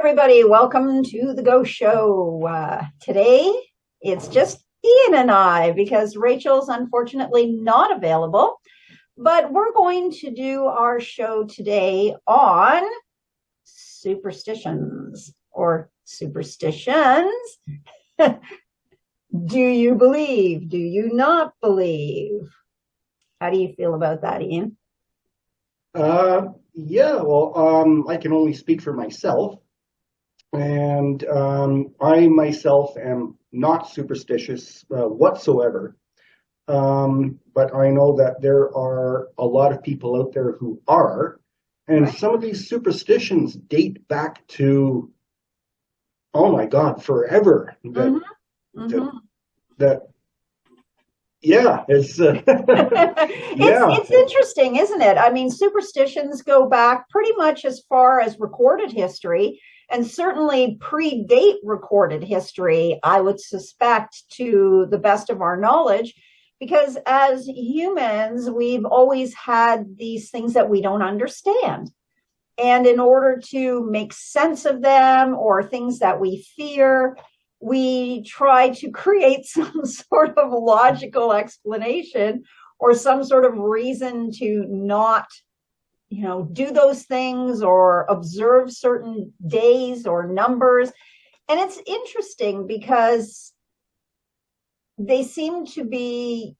everybody. Welcome to the Go Show. Today, it's just Ian and I because Rachel's unfortunately not available. But we're going to do our show today on superstitions or superstitions. Do you believe? Do you not believe? How do you feel about that, Ian? I can only speak for myself. And I myself am not superstitious whatsoever. But I know that there are a lot of people out there who are. And Right. some of these superstitions date back to, oh my God, forever. That, Mm-hmm. that, Mm-hmm. that yeah, it's, yeah, It's interesting, isn't it? I mean, superstitions go back pretty much as far as recorded history, and certainly predate recorded history, I would suspect, to the best of our knowledge, because as humans, we've always had these things that we don't understand. And in order to make sense of them or things that we fear, we try to create some sort of logical explanation or some sort of reason to not, do those things or observe certain days or numbers. And it's interesting because they seem to be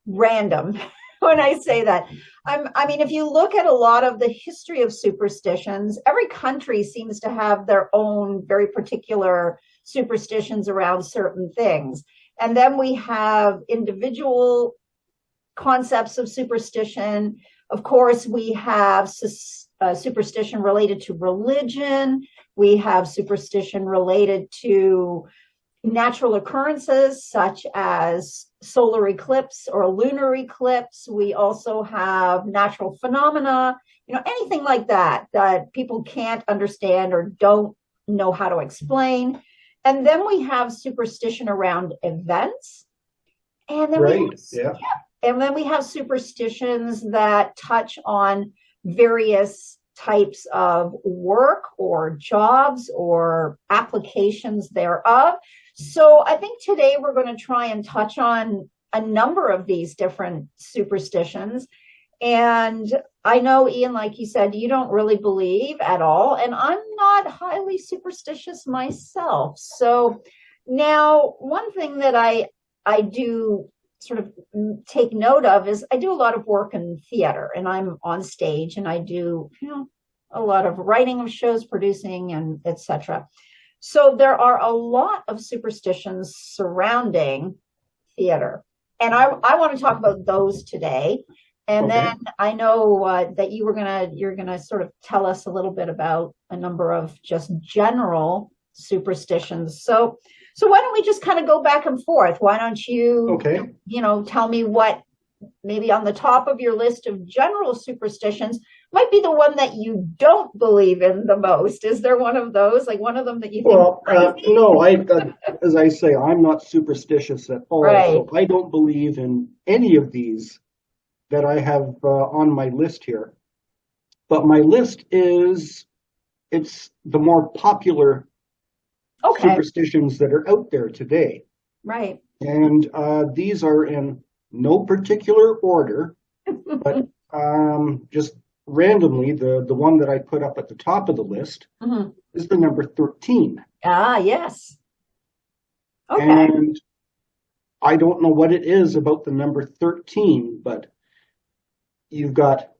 random when I say that. I mean, if you look at a lot of the history of superstitions, every country seems to have their own very particular superstitions around certain things. And then we have individual concepts of superstition. Of course, we have superstition related to religion. We have superstition related to natural occurrences such as solar eclipse or lunar eclipse. We also have natural phenomena, anything like that people can't understand or don't know how to explain. And then we have superstition around events. And then right, yeah. and then we have superstitions that touch on various types of work or jobs or applications thereof. So I think today we're going to try and touch on a number of these different superstitions. And I know, Ian, like you said, you don't really believe at all. And I'm not highly superstitious myself. So now one thing that I do sort of take note of is I do a lot of work in theater and I'm on stage and I do, a lot of writing of shows, producing, and etc. So there are a lot of superstitions surrounding theater. And I want to talk about those today. And Okay. then I know that you're gonna sort of tell us a little bit about a number of just general superstitions. So why don't we just kind of go back and forth? Why don't you, Okay. tell me what maybe on the top of your list of general superstitions might be the one that you don't believe in the most. Is there one of those, like one of them that you think is crazy? No, as I say, I'm not superstitious at all. Right. So I don't believe in any of these that I have on my list here. But my list it's the more popular Okay. superstitions that are out there today. Right. And these are in no particular order, but just randomly, the one that I put up at the top of the list Mm-hmm. is the number 13. Ah, yes. Okay. And I don't know what it is about the number 13, but you've got,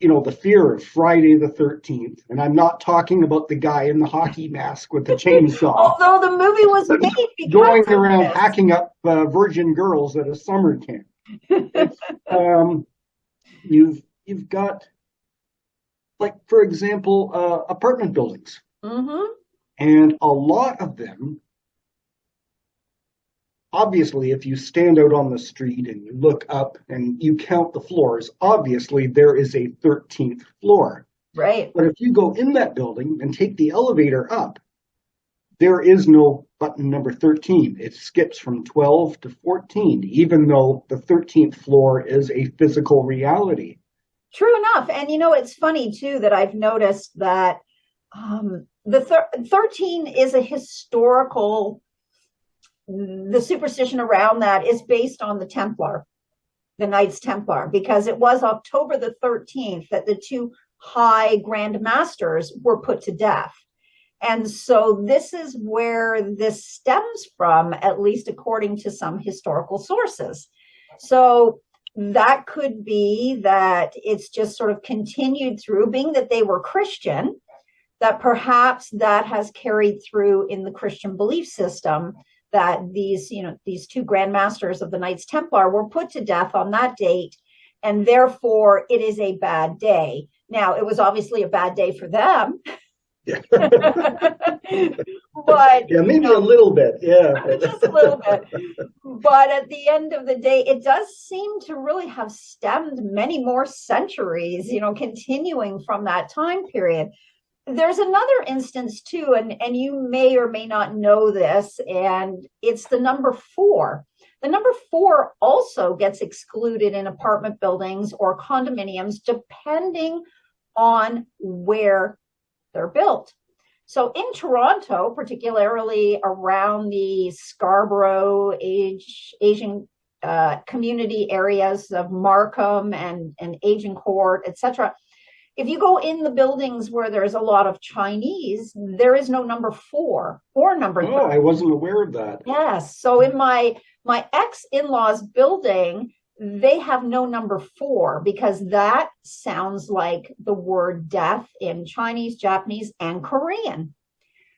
the fear of Friday the 13th. And I'm not talking about the guy in the hockey mask with the chainsaw Although the movie was made because going of around this. hacking up virgin girls at a summer camp. It's, you've got, like, for example, apartment buildings. Mm-hmm. And a lot of them, obviously, if you stand out on the street and you look up and you count the floors, obviously there is a 13th floor. Right. But if you go in that building and take the elevator up, there is no button number 13. It skips from 12 to 14, even though the 13th floor is a physical reality. True enough. And it's funny too that I've noticed that The 13 is a historical, the superstition around that is based on the Templar, the Knights Templar, because it was October the 13th that the two high Grand Masters were put to death. And so this is where this stems from, at least according to some historical sources. So that could be that it's just sort of continued through, being that they were Christian, that perhaps that has carried through in the Christian belief system, that these two Grand Masters of the Knights Templar were put to death on that date, and therefore it is a bad day. Now, it was obviously a bad day for them. Yeah. But yeah, maybe a little bit. Yeah. Just a little bit. But at the end of the day, it does seem to really have stemmed many more centuries, continuing from that time period. There's another instance too, and you may or may not know this, and it's the number 4. The number 4 also gets excluded in apartment buildings or condominiums, depending on where they're built. So in Toronto, particularly around the Scarborough Asian community areas of Markham and Agincourt, etc., if you go in the buildings where there's a lot of Chinese, there is no number 4 or number 3. Oh, I wasn't aware of that. Yes. So in my ex-in-laws building, they have no number 4, because that sounds like the word death in Chinese, Japanese, and Korean.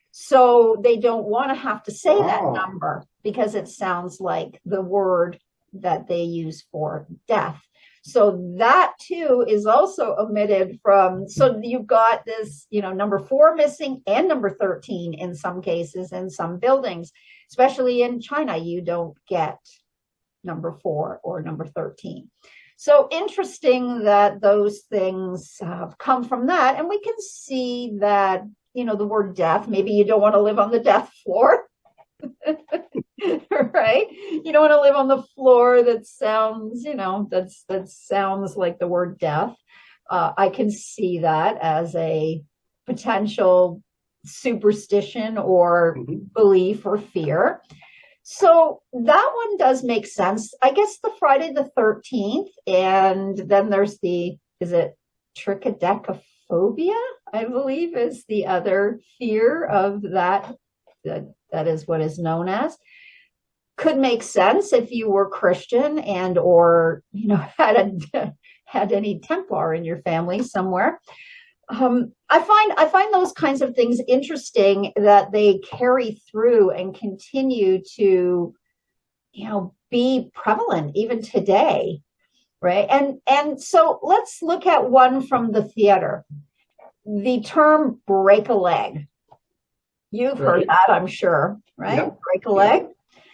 So they don't want to have to say that number, because it sounds like the word that they use for death. So that too is also omitted from, so you've got this, number 4 missing and number 13 in some cases in some buildings, especially in China, you don't get number 4 or number 13. So interesting that those things come from that. And we can see that, the word death, maybe you don't want to live on the death floor. Right? You don't want to live on the floor that sounds, that sounds like the word death. I can see that as a potential superstition or belief or fear. So that one does make sense. I guess the Friday the 13th, and then there's is it trichodecaphobia, I believe, is the other fear of that. That is what is known as. Could make sense if you were Christian and or had any Templar in your family somewhere. I find those kinds of things interesting, that they carry through and continue to be prevalent even today, right? And so let's look at one from the theater. The term break a leg. You've heard that, I'm sure, right? Yep. Break a leg.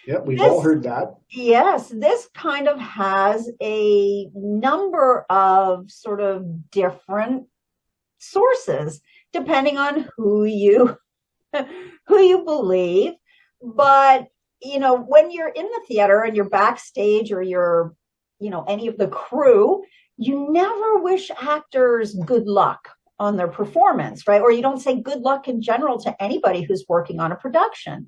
Yeah, we've all heard that. Yes, this kind of has a number of sort of different sources, depending on who you believe. But, when you're in the theater and you're backstage or you're, any of the crew, you never wish actors good luck on their performance, right? Or you don't say good luck in general to anybody who's working on a production.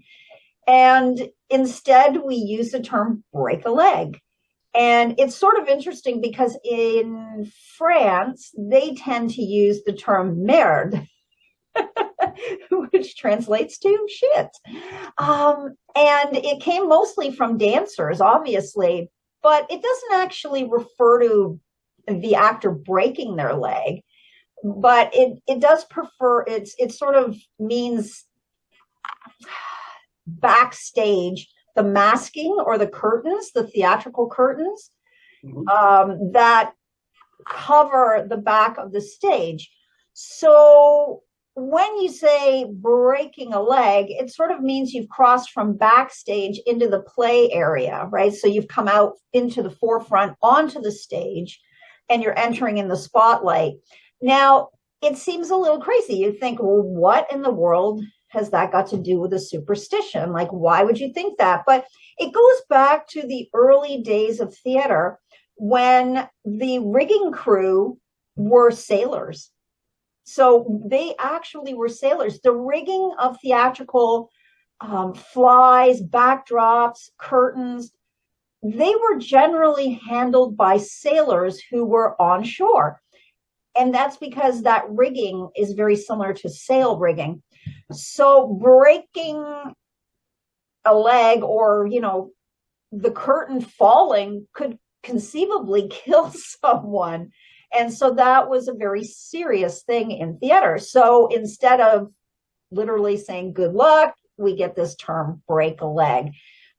And instead, we use the term break a leg. And it's sort of interesting because in France, they tend to use the term merde, which translates to shit. And it came mostly from dancers, obviously, but it doesn't actually refer to the actor breaking their leg. But it does prefer, it sort of means backstage, the masking or the curtains, the theatrical curtains that cover the back of the stage. So when you say breaking a leg, it sort of means you've crossed from backstage into the play area, right? So you've come out into the forefront onto the stage and you're entering in the spotlight. Now, it seems a little crazy. You think, well, what in the world has that got to do with a superstition? Like, why would you think that? But it goes back to the early days of theater when the rigging crew were sailors. So they actually were sailors. The rigging of theatrical flies, backdrops, curtains, they were generally handled by sailors who were on shore. And that's because that rigging is very similar to sail rigging. So breaking a leg or, the curtain falling could conceivably kill someone. And so that was a very serious thing in theater. So instead of literally saying good luck, we get this term break a leg.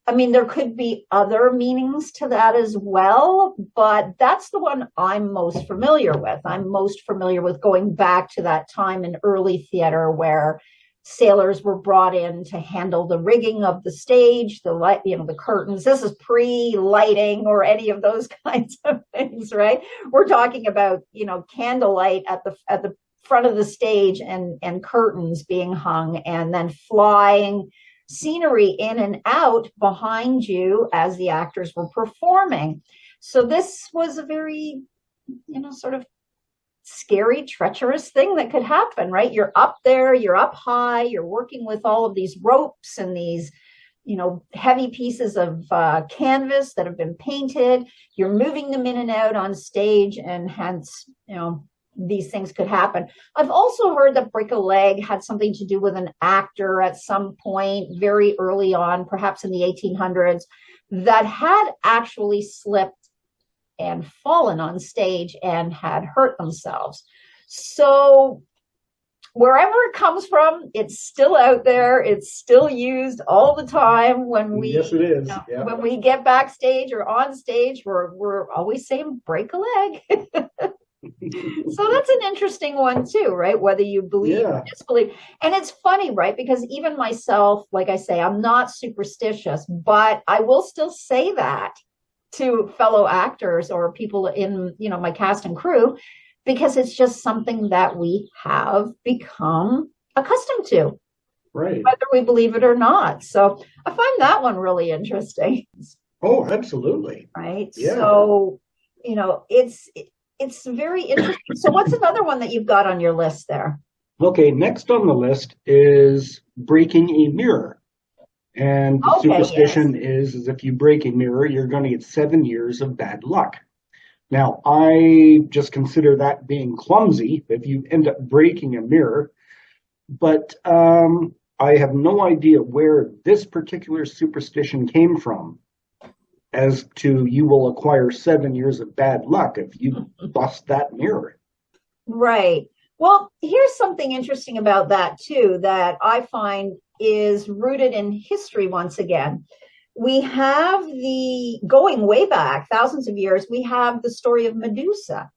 I mean, there could be other meanings to that as well, but that's the one I'm most familiar with. I'm most familiar with going back to that time in early theater where sailors were brought in to handle the rigging of the stage, the light, the curtains. This is pre-lighting or any of those kinds of things, right? We're talking about, candlelight at the front of the stage and curtains being hung and then flying scenery in and out behind you as the actors were performing. So this was a very, sort of scary, treacherous thing that could happen, right? You're up there, you're up high, you're working with all of these ropes and these, heavy pieces of canvas that have been painted. You're moving them in and out on stage, and hence, these things could happen. I've also heard that break a leg had something to do with an actor at some point very early on, perhaps in the 1800s, that had actually slipped and fallen on stage and had hurt themselves. So wherever it comes from, it's still out there. It's still used all the time when we, yes, it is. When we get backstage or on stage, we're always saying break a leg. So that's an interesting one too, right? Whether you believe or disbelieve. And it's funny, right? Because even myself, like I say, I'm not superstitious, but I will still say that to fellow actors or people in, my cast and crew, because it's just something that we have become accustomed to, right? Whether we believe it or not. So I find that one really interesting. Oh, absolutely. Right. Yeah. So, it's very interesting. So what's another one that you've got on your list there? Okay, next on the list is breaking a mirror. And the superstition is if you break a mirror, you're going to get 7 years of bad luck. Now, I just consider that being clumsy if you end up breaking a mirror. But I have no idea where this particular superstition came from, as to you will acquire 7 years of bad luck if you bust that mirror. Right. Well, here's something interesting about that too, that I find is rooted in history once again. We have going way back, thousands of years, we have the story of Medusa.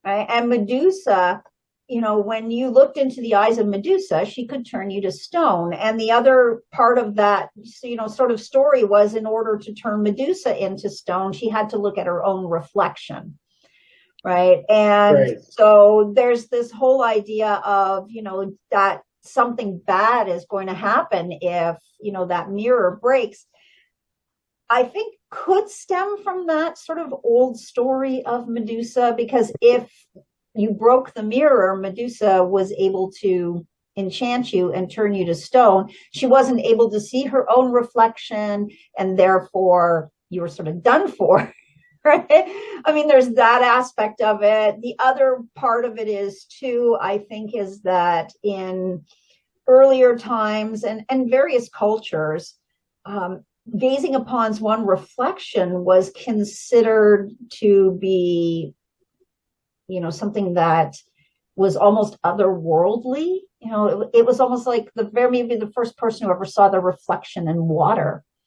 Right? And Medusa, when you looked into the eyes of Medusa, she could turn you to stone. And the other part of that, sort of story was, in order to turn Medusa into stone, she had to look at her own reflection. Right. And so there's this whole idea of, that something bad is going to happen if, that mirror breaks. I think could stem from that sort of old story of Medusa, because if you broke the mirror, Medusa was able to enchant you and turn you to stone. She wasn't able to see her own reflection, and therefore you were sort of done for. Right? I mean, there's that aspect of it. The other part of it is too, I think, is that in earlier times and various cultures, gazing upon one's reflection was considered to be, something that was almost otherworldly. It was almost like maybe the first person who ever saw the reflection in water.